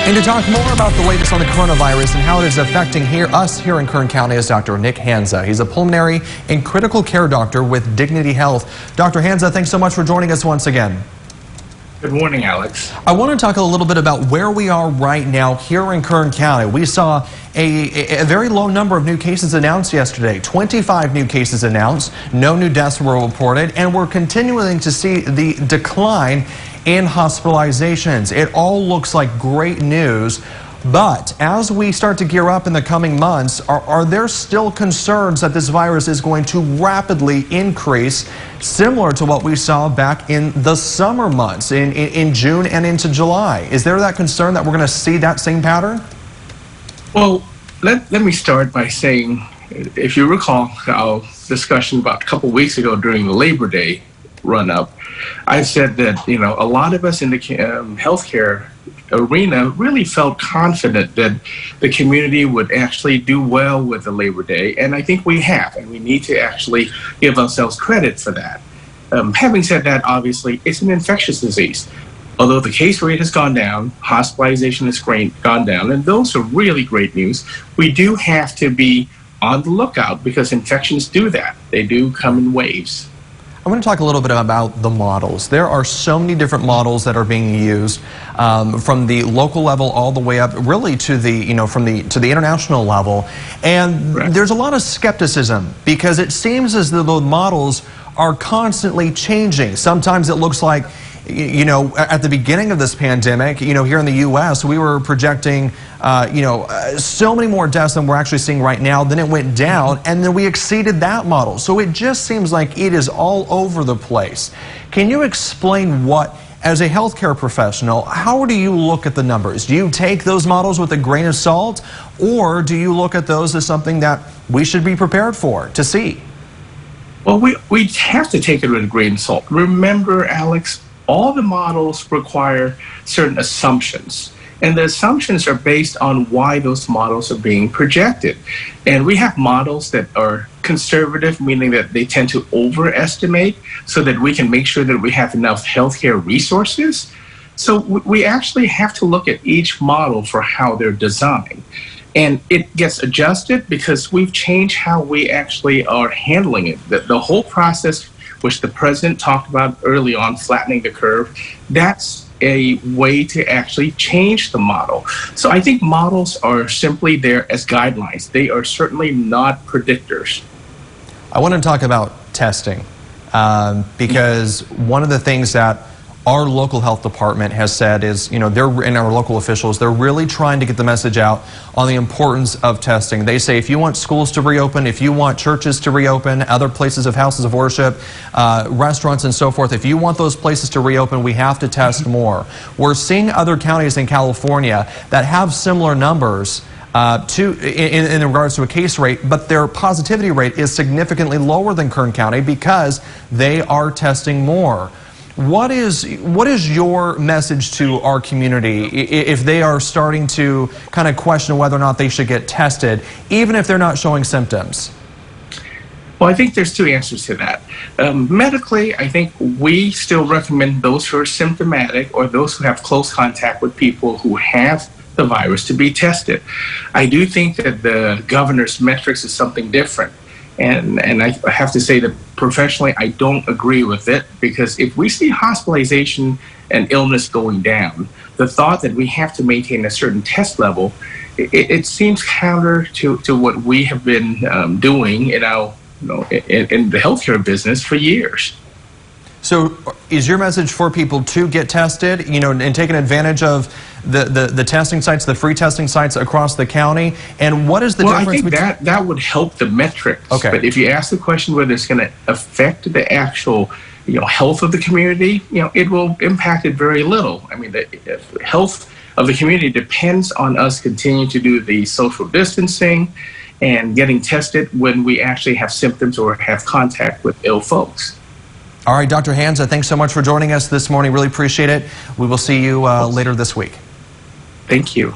And to talk more about the latest on the coronavirus and how it is affecting us here in Kern County is Dr. Nick Hansa. He's a pulmonary and critical care doctor with Dignity Health. Dr. Hansa, thanks so much for joining us once again. Good morning, Alex. I want to talk a little bit about where we are right now here in Kern County. We saw a very low number of new cases announced yesterday. 25 new cases announced, no new deaths were reported, and we're continuing to see the decline in hospitalizations. It all looks like great news, but as we start to gear up in the coming months, are there still concerns that this virus is going to rapidly increase, similar to what we saw back in the summer months, in June and into July? Is there that concern that we're going to see that same pattern? Well, let me start by saying, if you recall our discussion about a couple weeks ago during the Labor Day run-up, I said that, a lot of us in the healthcare arena really felt confident that the community would actually do well with the Labor Day, and I think we have, and we need to actually give ourselves credit for that. Having said that, obviously, it's an infectious disease. Although the case rate has gone down, hospitalization has gone down, and those are really great news, we do have to be on the lookout because infections do that. They do come in waves. I want to talk a little bit about the models. There are so many different models that are being used, from the local level all the way up, really to the to the international level. And Right. There's a lot of skepticism because it seems as though the models are constantly changing. Sometimes it looks like, at the beginning of this pandemic, here in the U.S., we were projecting, so many more deaths than we're actually seeing right now. Then it went down, and then we exceeded that model. So it just seems like it is all over the place. Can you explain as a healthcare professional, how do you look at the numbers? Do you take those models with a grain of salt, or do you look at those as something that we should be prepared for, to see? Well, we have to take it with a grain of salt. Remember, Alex, all the models require certain assumptions, and the assumptions are based on why those models are being projected. And we have models that are conservative, meaning that they tend to overestimate so that we can make sure that we have enough healthcare resources. So we actually have to look at each model for how they're designed. And it gets adjusted because we've changed how we actually are handling it. The whole process, which the president talked about early on, flattening the curve, that's a way to actually change the model. So I think models are simply there as guidelines. They are certainly not predictors. I want to talk about testing, because one of the things that our local health department has said is, and our local officials, they're really trying to get the message out on the importance of testing. They say if you want schools to reopen, if you want churches to reopen, other places of houses of worship, restaurants and so forth, if you want those places to reopen, we have to test more. We're seeing other counties in California that have similar numbers in regards to a case rate, but their positivity rate is significantly lower than Kern County because they are testing more. What is your message to our community if they are starting to kind of question whether or not they should get tested, even if they're not showing symptoms? Well, I think there's two answers to that. Medically, I think we still recommend those who are symptomatic or those who have close contact with people who have the virus to be tested. I do think that the governor's metrics is something different. And I have to say that professionally, I don't agree with it, because if we see hospitalization and illness going down, the thought that we have to maintain a certain test level, it seems counter to what we have been doing in the healthcare business for years. So is your message for people to get tested, and taking advantage of the testing sites, the free testing sites across the county? And what is the difference? Well, I think that would help the metrics. Okay. But if you ask the question whether it's going to affect the actual health of the community, it will impact it very little. I mean, the health of the community depends on us continuing to do the social distancing and getting tested when we actually have symptoms or have contact with ill folks. All right, Dr. Hansa, thanks so much for joining us this morning. Really appreciate it. We will see you later this week. Thank you.